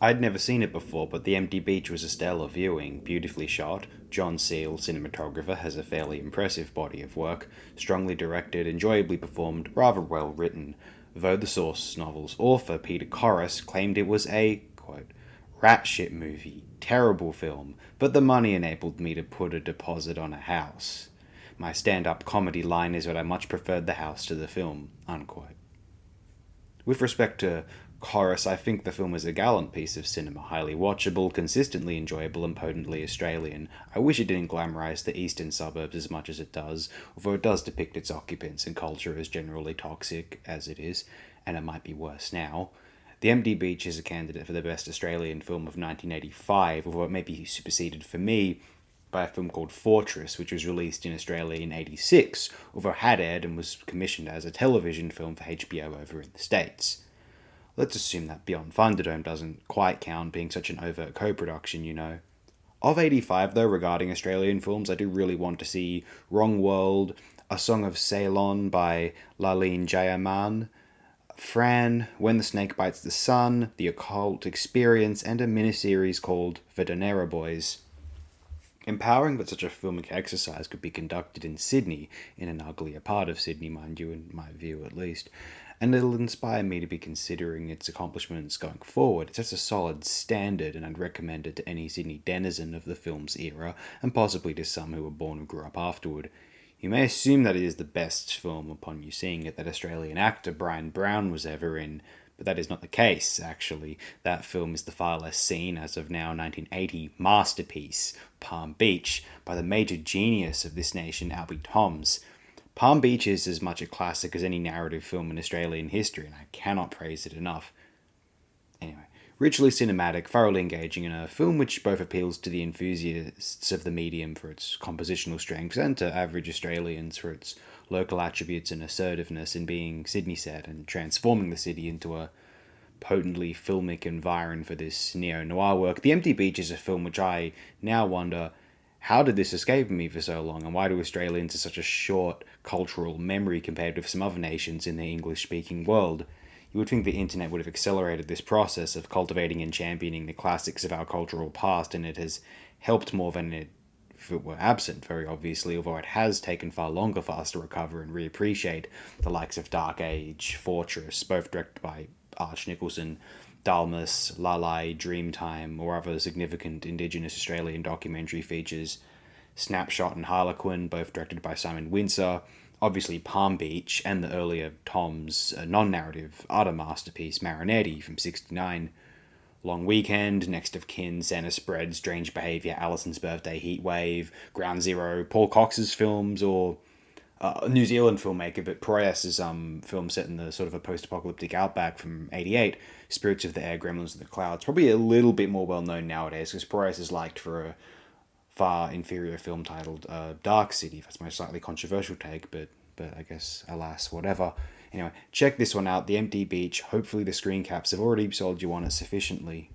I'd never seen it before, but The Empty Beach was a stellar viewing, beautifully shot. John Seal, cinematographer, has a fairly impressive body of work, strongly directed, enjoyably performed, rather well written. Though the source novel's author, Peter Corris, claimed it was a, quote, rat shit movie, terrible film, but the money enabled me to put a deposit on a house. My stand up comedy line is that I much preferred the house to the film, unquote. With respect to Chorus, I think the film is a gallant piece of cinema, highly watchable, consistently enjoyable, and potently Australian. I wish it didn't glamorise the eastern suburbs as much as it does, although it does depict its occupants and culture as generally toxic as it is, and it might be worse now. The Empty Beach is a candidate for the Best Australian Film of 1985, although it may be superseded for me by a film called Fortress, which was released in Australia in '86, although had aired and was commissioned as a television film for HBO over in the States. Let's assume that Beyond Thunderdome doesn't quite count, being such an overt co-production, you know. Of '85, though, regarding Australian films, I do really want to see Wrong World, A Song of Ceylon by Laleen Jayaman, Fran, When the Snake Bites the Sun, The Occult Experience, and a miniseries called Vedonera Boys. Empowering that such a filmic exercise could be conducted in Sydney, in an uglier part of Sydney, mind you, in my view at least, and it'll inspire me to be considering its accomplishments going forward. It sets a solid standard, and I'd recommend it to any Sydney denizen of the film's era, and possibly to some who were born and grew up afterward. You may assume that it is the best film upon you seeing it that Australian actor Brian Brown was ever in, but that is not the case, actually. That film is the far less seen, as of now, 1980 masterpiece, Palm Beach, by the major genius of this nation, Albie Toms. Palm Beach is as much a classic as any narrative film in Australian history, and I cannot praise it enough. Anyway, richly cinematic, thoroughly engaging, and a film which both appeals to the enthusiasts of the medium for its compositional strengths and to average Australians for its local attributes and assertiveness in being Sydney set and transforming the city into a potently filmic environ for this neo-noir work. The Empty Beach is a film which I now wonder, how did this escape me for so long, and why do Australians have such a short cultural memory compared with some other nations in the English-speaking world? You would think the internet would have accelerated this process of cultivating and championing the classics of our cultural past, and it has helped more than it if it were absent, very obviously, although it has taken far longer for us to recover and reappreciate the likes of Dark Age, Fortress, both directed by Arch Nicholson, Dalmas, Lalai, Dreamtime, or other significant Indigenous Australian documentary features, Snapshot and Harlequin, both directed by Simon Windsor, obviously Palm Beach, and the earlier Tom's non-narrative utter masterpiece Marinetti from '69, Long Weekend, Next of Kin, Santa Spread, Strange Behaviour, Alison's Birthday, Heatwave, Ground Zero, Paul Cox's films, or a New Zealand filmmaker, but Proyas's film set in the sort of a post-apocalyptic outback from '88, Spirits of the Air, Gremlins of the Clouds, probably a little bit more well-known nowadays, because Proyas is liked for a far inferior film titled Dark City. That's my slightly controversial take, but I guess, alas, whatever. Anyway, check this one out, The Empty Beach. Hopefully the screen caps have already sold you on it sufficiently.